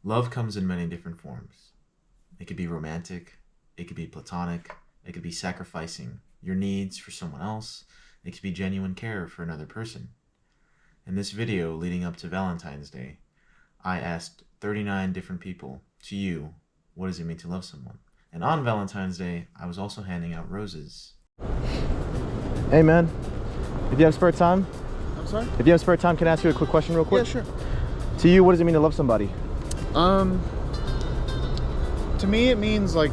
Love comes in many different forms. It could be romantic, it could be platonic, it could be sacrificing your needs for someone else, it could be genuine care for another person. In this video leading up to Valentine's Day, I asked 39 different people, to you, what does it mean to love someone? And on Valentine's Day, I was also handing out roses. Hey man, if you have spare time? I'm sorry? If you have spare time, can I ask you a quick question real quick? Yeah, sure. To you, what does it mean to love somebody? To me it means like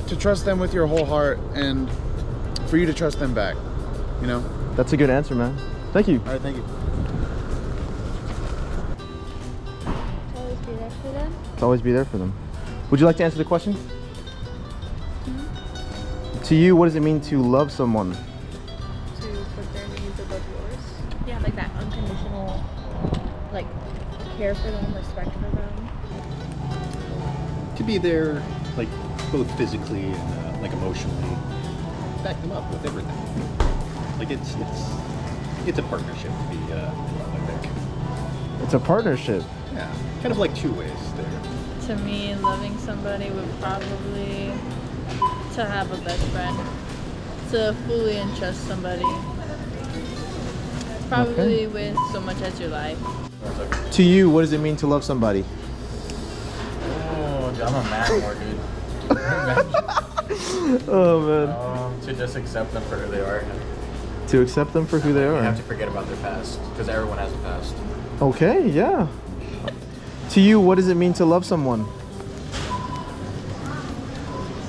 to trust them with your whole heart and for you to trust them back, you know? That's a good answer, man. Thank you. All right, thank you. To always be there for them. To always be there for them. Would you like to answer the question? To you, what does it mean to love someone? To put their needs above yours. Yeah, like that unconditional, like, care for them, respect for them. To be there, like both physically and like emotionally, back them up with everything. Like it's a partnership to be I think. It's a partnership. Yeah, kind of like two ways there. To me, loving somebody would probably to have a best friend, to fully entrust somebody, probably with so much as your life. To you, what does it mean to love somebody? Oh, I'm a man more, dude. Oh man. To just accept them for who they are. To accept them for who they You have are. to forget about their past, because everyone has a past. Okay, yeah. To you, what does it mean to love someone?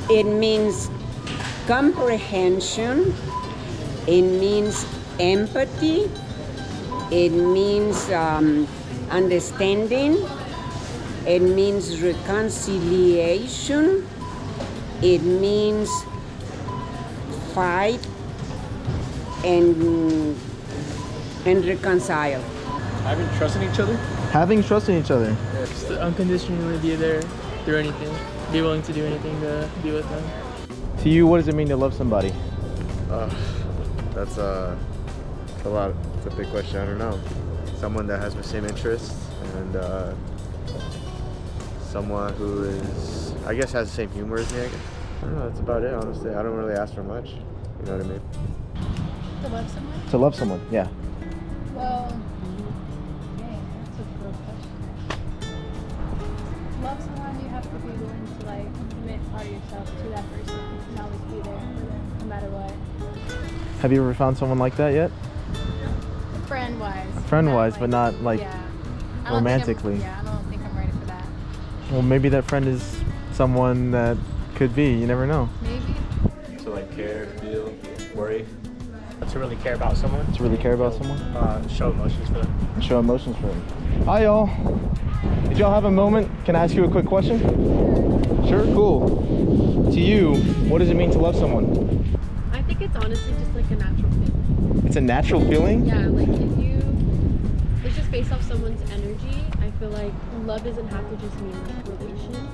It means comprehension, it means empathy, it means understanding, it means reconciliation, it means fight and reconcile. Having trust in each other. Having trust in each other. Just to unconditionally be there through anything. Be willing to do anything to be with them. To you, what does it mean to love somebody? That's a lot. It's a big question. I don't know. Someone that has the same interests and someone who is, I guess, has the same humor as me. I don't know. That's about it. Honestly, I don't really ask for much. You know what I mean? To love someone? To love someone, yeah. Well, dang, that's a good question. Love someone, you have to be willing to like commit part of yourself to that person and always be there for them, no matter what. Have you ever found someone like that yet? Friend-wise. Friend-wise, but not like yeah. romantically. I don't think I'm ready for that. Well, maybe that friend is someone that could be. You never know. Maybe. To like care, feel, worry. To really care about someone. To really care about someone? Show emotions for them. Show emotions for them. Hi, y'all. Did y'all have a moment? Can I ask you a quick question? Sure, cool. To you, what does it mean to love someone? I think it's honestly just like a natural feeling. It's a natural feeling? Yeah, like it's just based off someone's energy. I feel like love doesn't have to just mean like relation.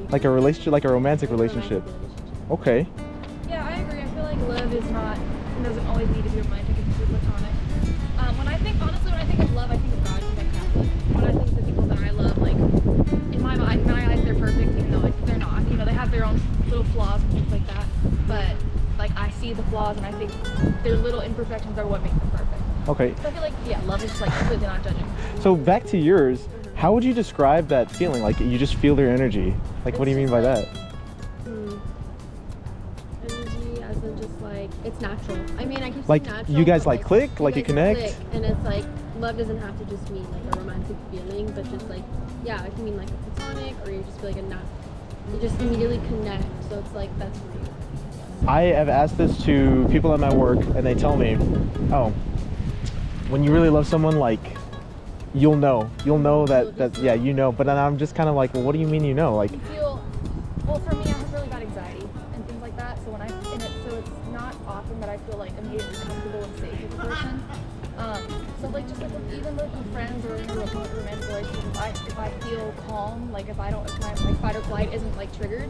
Like a relationship, like a romantic relationship. Okay. Yeah, I agree. I feel like love is not, it doesn't always need to be romantic, it can be platonic. When I think of love, I think of God because I'm Catholic. When I think of the people that I love, like, in my eyes, they're perfect, even though like, they're not. You know, they have their own little flaws and things like that. But, like, I see the flaws and I think their little imperfections are what make them perfect. Okay. So I feel like, yeah, love is just, like, completely not judging. So back to yours, how would you describe that feeling? Like you just feel their energy. Like what do you mean by that? Energy as in just like, it's natural. I mean, I keep Like saying natural. you guys but, like click, like you guys connect? click, and it's like, love doesn't have to just mean like a romantic feeling, but just like, yeah, it can mean like a platonic, or you just feel like you just immediately connect. So it's like, that's for you. I have asked this to people at my work and they tell me, oh, when you really love someone, like you'll know that yeah, you know. But then I'm just kind of like, well, what do you mean you know? Like You feel, well, for me, I have really bad anxiety and things like that. So when so it's not often that I feel like immediately comfortable and safe with a person. So like just like even with friends or in a romantic relationship, if I feel calm, like if my like fight or flight isn't like triggered,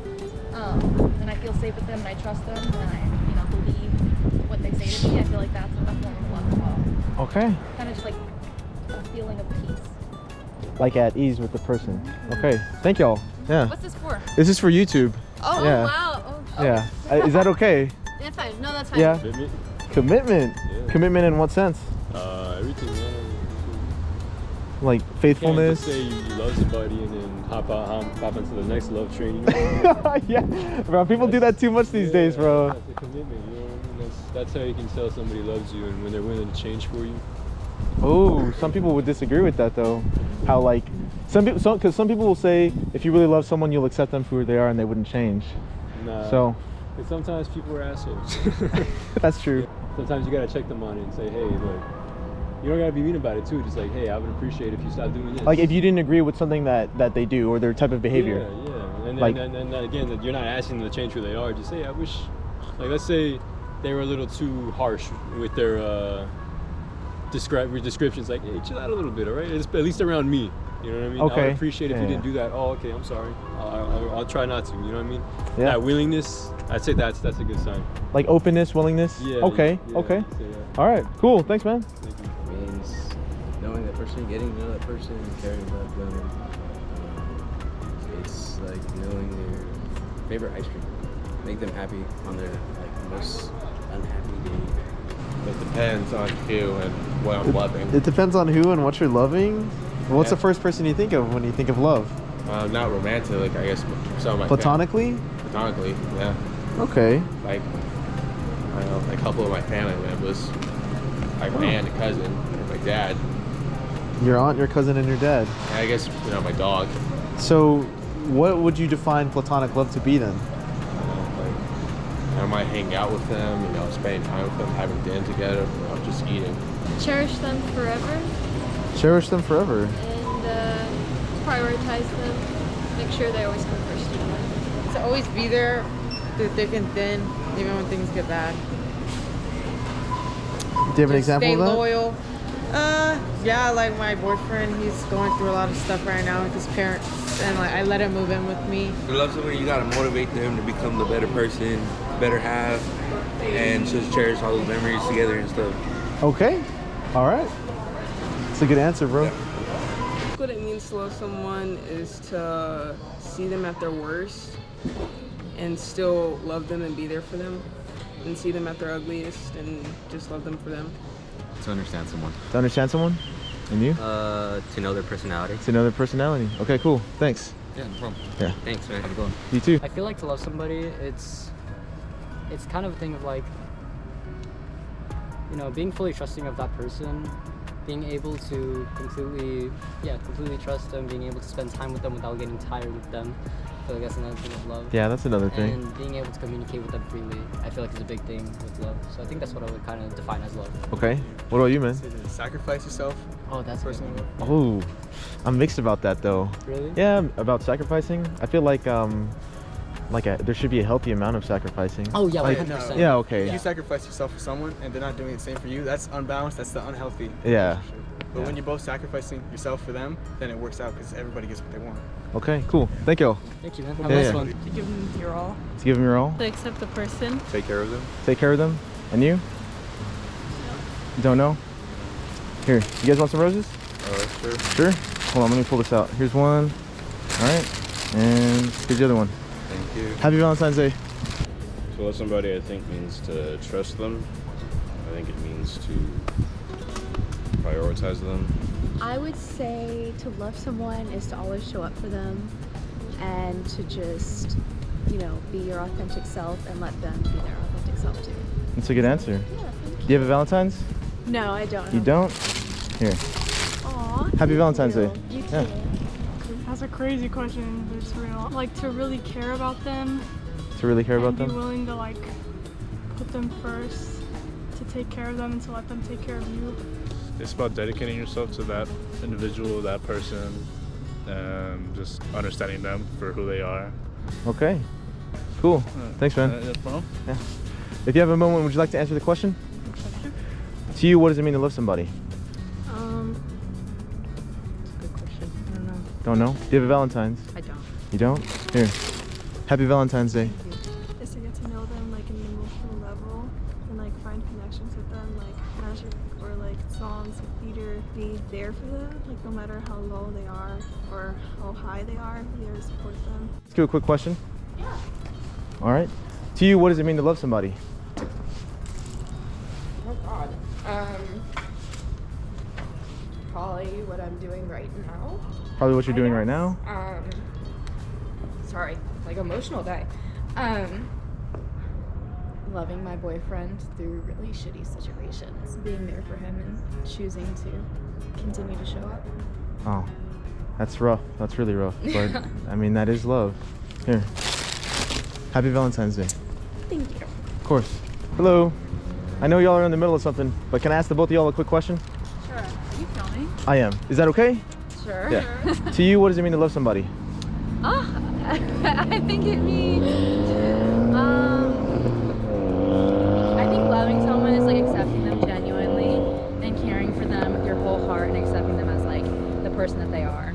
and I feel safe with them and I trust them and I believe what they say to me, I feel like that's a form of love as well. Okay. Kind of just like a feeling of peace. like at ease with the person. Okay, thank y'all. Yeah. What's this for? This is for YouTube. Oh, Yeah. wow. Oh, Yeah. Is that okay? That's fine. No, that's fine. Yeah. Commitment? Commitment. Yeah. Commitment in what sense? Everything. Like You can't faithfulness. just say you love somebody and then hop into the next love train. Yeah, bro. People do that too much these days, bro. That's a commitment. You know what I mean? That's how you can tell somebody loves you and when they're willing to change for you. Oh, some people would disagree with that though. How like some people, because some people will say if you really love someone, you'll accept them for who they are and they wouldn't change. Nah. So. But sometimes people are assholes. That's true. Sometimes you gotta check them on it and say, hey, look. You don't gotta be mean about it too. Just like, hey, I would appreciate if you stopped doing this. Like if you didn't agree with something that they do or their type of behavior. Yeah. And like, and again, that you're not asking them to change who they are. Just say, I wish. Like, let's say they were a little too harsh with their descriptions. Like, hey, chill out a little bit, all right? At least around me. You know what I mean? Okay. I would appreciate if you didn't do that. Oh, okay, I'm sorry. I'll try not to. You know what I mean? Yeah. That willingness, I'd say that's a good sign. Like openness, willingness. Yeah. Okay. Yeah, Okay. I'd say that. All right. Cool. Thanks, man. Thank you. Means knowing that person, getting to know that person, caring about them. It's like knowing their favorite ice cream, make them happy on their like most unhappy day. It depends on who and what I'm loving. It depends on who and what you're loving. What's Yeah. the first person you think of when you think of love? Not romantic, like I guess some of my Platonically? Platonically, yeah. Okay. Like I don't know, a couple of my family members, like my aunt and cousin, and my dad. Your aunt, your cousin, and your dad. And I guess my dog. So, what would you define platonic love to be then? I might hang out with them, spending time with them, having dinner together, just eating. Cherish them forever Cherish them forever. and prioritize them. Make sure they always come first in your life. To always be there through thick and thin, even when things get bad. Do you have an example Stay of that? loyal. Yeah, like my boyfriend, he's going through a lot of stuff right now with his parents, and like I let him move in with me. To love somebody, you gotta motivate them to become the better person, better half, and just cherish all those memories together and stuff. Okay. All right. It's a good answer, bro. What it means to love someone is to see them at their worst and still love them and be there for them, and see them at their ugliest and just love them for them. To understand someone. To understand someone? And you? To know their personality. To know their personality. Okay, cool. Thanks. Yeah, no problem. Yeah. Thanks, man. Have a good one. You too. I feel like to love somebody, it's kind of a thing of like, being fully trusting of that person, being able to completely trust them, being able to spend time with them without getting tired with them. I feel like that's another thing of love. Yeah, that's another thing. And being able to communicate with them freely, I feel like is a big thing with love. So I think that's what I would kind of define as love. Okay. What about you, man? Sacrifice yourself. Oh, that's personal love. Oh, I'm mixed about that though. Really? Yeah, about sacrificing. I feel like there should be a healthy amount of sacrificing. Oh yeah, like, 100%. Yeah, okay. If you sacrifice yourself for someone and they're not doing the same for you, that's unbalanced. That's the unhealthy. Yeah. But when you're both sacrificing yourself for them, then it works out because everybody gets what they want. Okay, cool. Thank y'all. Thank you, man. Have a nice one. To give them your all. To give them your all. To accept the person. Take care of them. Take care of them. And you? Don't know? Here, you guys want some roses? Sure. Sure? Hold on, let me pull this out. Here's one. All right. And here's the other one. Thank you. Happy Valentine's Day. To love somebody, I think, means to trust them. I think it means to prioritize them. I would say to love someone is to always show up for them and to just, be your authentic self and let them be their authentic self too. That's a good answer. Yeah, thank Do you have a Valentine's? No, I don't. You don't? Here. Aw. Happy Valentine's Day. You too. Yeah. That's a crazy question, but it's real. Like to really care about them. To really care about and be them? willing to put them first, to take care of them and to let them take care of you. It's about dedicating yourself to that individual, that person, and just understanding them for who they are. Okay. Cool. Thanks, man. No problem. Yeah. If you have a moment, would you like to answer the question? To you, what does it mean to love somebody? That's a good question. I don't know. Don't know? Do you have a Valentine's? I don't. You don't? Here. Happy Valentine's Day. Is to get to know them an emotional level and find connections with them, magic or songs, theater, there for them, like no matter how low they are or how high they are, be there to support them. Let's do a quick question. Yeah. All right. To you, what does it mean to love somebody? Oh God. Probably what I'm doing right now. Probably what you're doing right now. Sorry, like emotional day. Loving my boyfriend through really shitty situations, being there for him and choosing to continue to show up. Oh, that's rough. That's really rough. But I mean, that is love. Here. Happy Valentine's Day. Thank you. Of course. Hello. I know y'all are in the middle of something, but can I ask the both of y'all a quick question? Sure. Are you filming? I am. Is that okay? Sure. Yeah. To you, what does it mean to love somebody? I think it means, I think loving someone is like accepting them genuinely and caring for them with your whole heart and accepting them as like the person that they are.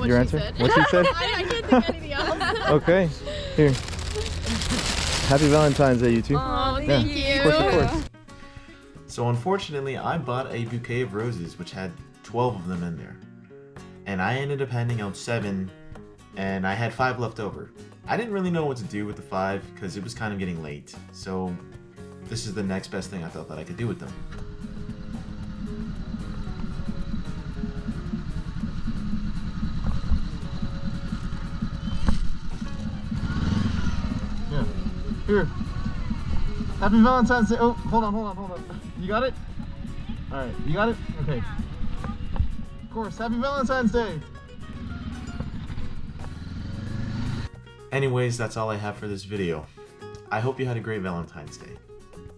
Your answer? What she said? I can't think anything else. Okay. Here. Happy Valentine's Day, you two. Oh, thank you. Of course. So unfortunately, I bought a bouquet of roses, which had 12 of them in there. And I ended up handing out 7, and I had 5 left over. I didn't really know what to do with the 5 because it was kind of getting late. So this is the next best thing I thought that I could do with them. Yeah. Here. Happy Valentine's Day. Oh, hold on. You got it? All right. You got it? Okay. Of course. Happy Valentine's Day. Anyways, that's all I have for this video. I hope you had a great Valentine's Day.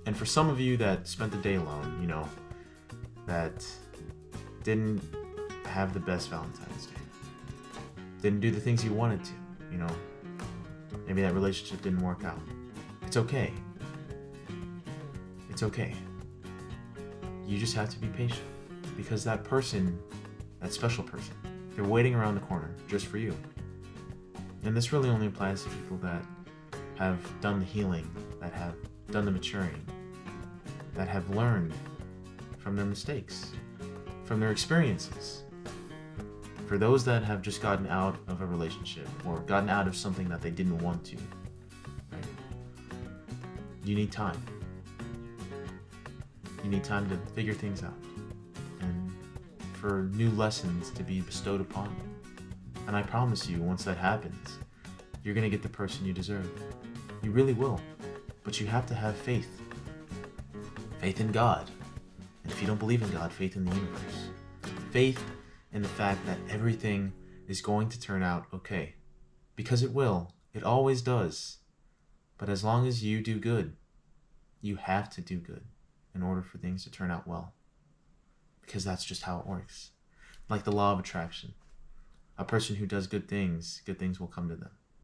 And for some of you that spent the day alone, you know, that didn't have the best Valentine's Day, didn't do the things you wanted to, you know, maybe that relationship didn't work out. It's okay. It's okay. You just have to be patient because that person, that special person, they're waiting around the corner just for you. And this really only applies to people that have done the healing, that have done the maturing, that have learned from their mistakes, from their experiences. For those that have just gotten out of a relationship or gotten out of something that they didn't want to, right? You need time. You need time to figure things out and for new lessons to be bestowed upon you. And I promise you, once that happens, you're gonna get the person you deserve. You really will. But you have to have faith. Faith in God. And if you don't believe in God, faith in the universe. Faith in the fact that everything is going to turn out okay. Because it will. It always does. But as long as you do good, you have to do good in order for things to turn out well. Because that's just how it works. Like the law of attraction. A person who does good things will come to them.